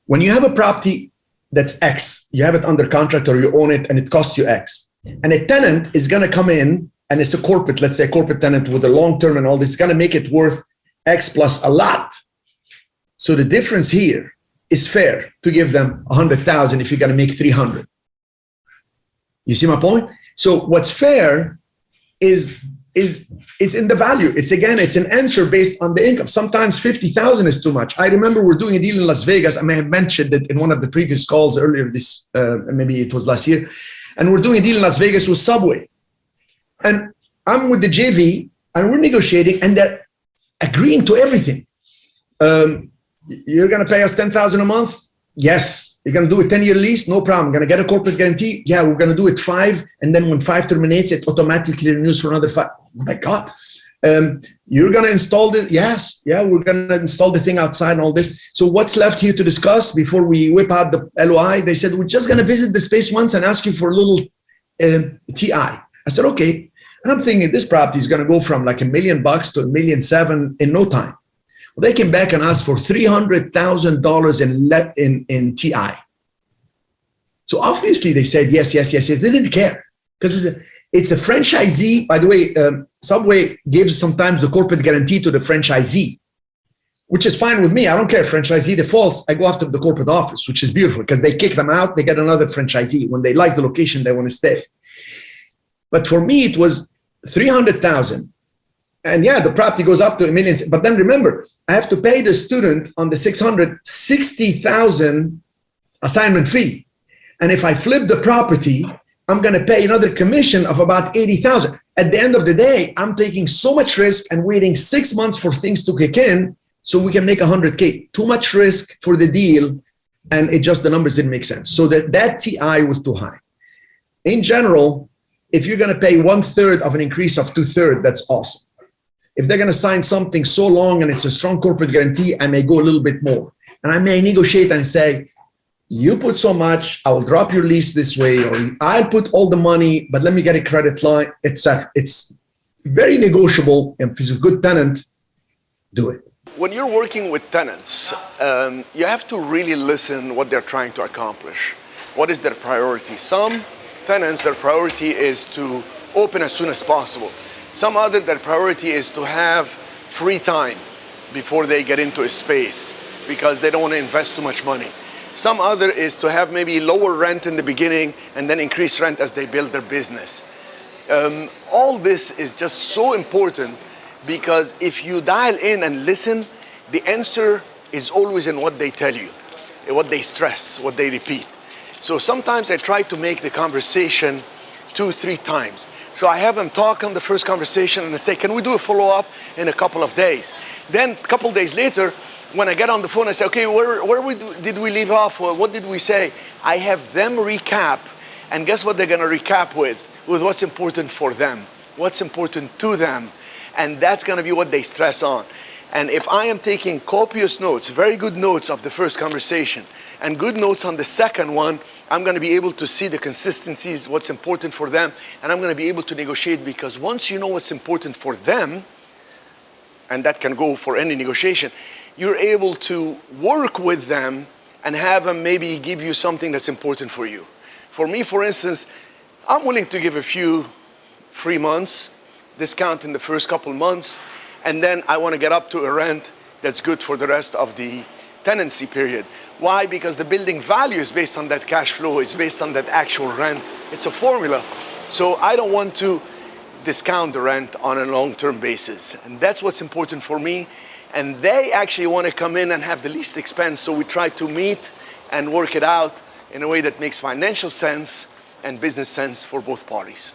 When you have a property that's X, you have it under contract or you own it and it costs you X, and a tenant is going to come in and it's a corporate, let's say a corporate tenant with a long term and all this, is going to make it worth X plus a lot. So the difference here is fair to give them 100,000 if you're going to make 300. You see my point? So what's fair is it's in the value. It's an answer based on the income. Sometimes 50,000 is too much. I remember we're doing a deal in Las Vegas. I may have mentioned it in one of the previous calls earlier this, maybe it was last year. And we're doing a deal in Las Vegas with Subway. And I'm with the JV and we're negotiating and they're agreeing to everything. You're going to pay us 10,000 a month? Yes. You're going to do a 10-year lease? No problem. I'm going to get a corporate guarantee? Yeah, we're going to do it 5. And then when 5 terminates, it automatically renews for another 5. Oh my God. You're going to install this? Yes. Yeah, we're going to install the thing outside and all this. So what's left here to discuss before we whip out the LOI? They said, we're just going to visit the space once and ask you for a little TI. I said, okay. And I'm thinking this property is going to go from like $1 million to $1.7 million in no time. Well, they came back and asked for $300,000 in TI. So obviously they said yes. They didn't care because it's a franchisee. By the way, Subway gives sometimes the corporate guarantee to the franchisee, which is fine with me. I don't care. Franchisee defaults, I go after the corporate office, which is beautiful because they kick them out. They get another franchisee. When they like the location, they want to stay. But for me, it was 300,000. And yeah, the property goes up to $1 million. But then remember, I have to pay the student on the 60,000 assignment fee. And if I flip the property, I'm going to pay another commission of about 80,000. At the end of the day, I'm taking so much risk and waiting 6 months for things to kick in so we can make 100K. Too much risk for the deal. And the numbers didn't make sense. So that TI was too high. In general, if you're going to pay 1/3 of an increase of 2/3, that's awesome. If they're going to sign something so long and it's a strong corporate guarantee, I may go a little bit more. And I may negotiate and say, you put so much, I will drop your lease this way, or I'll put all the money, but let me get a credit line, etc. It's very negotiable. And if it's a good tenant, do it. When you're working with tenants, you have to really listen what they're trying to accomplish. What is their priority? Some tenants, their priority is to open as soon as possible. Some other, their priority is to have free time before they get into a space because they don't want to invest too much money. Some other is to have maybe lower rent in the beginning and then increase rent as they build their business. All this is just so important because if you dial in and listen, the answer is always in what they tell you, what they stress, what they repeat. So sometimes I try to make the conversation 2-3 times. So I have them talk on the first conversation and I say, can we do a follow-up in a couple of days? Then a couple of days later, when I get on the phone, I say, okay, did we leave off? What did we say? I have them recap, and guess what they're going to recap with what's important for them, what's important to them, and that's going to be what they stress on. And if I am taking copious notes, very good notes of the first conversation, and good notes on the second one, I'm going to be able to see the consistencies, what's important for them, and I'm going to be able to negotiate because once you know what's important for them, and that can go for any negotiation, you're able to work with them and have them maybe give you something that's important for you. For me, for instance, I'm willing to give a few free months, discount in the first couple months, and then I want to get up to a rent that's good for the rest of the tenancy period. Why? Because the building value is based on that cash flow, it's based on that actual rent. It's a formula. So I don't want to discount the rent on a long-term basis. And that's what's important for me. And they actually want to come in and have the least expense. So we try to meet and work it out in a way that makes financial sense and business sense for both parties.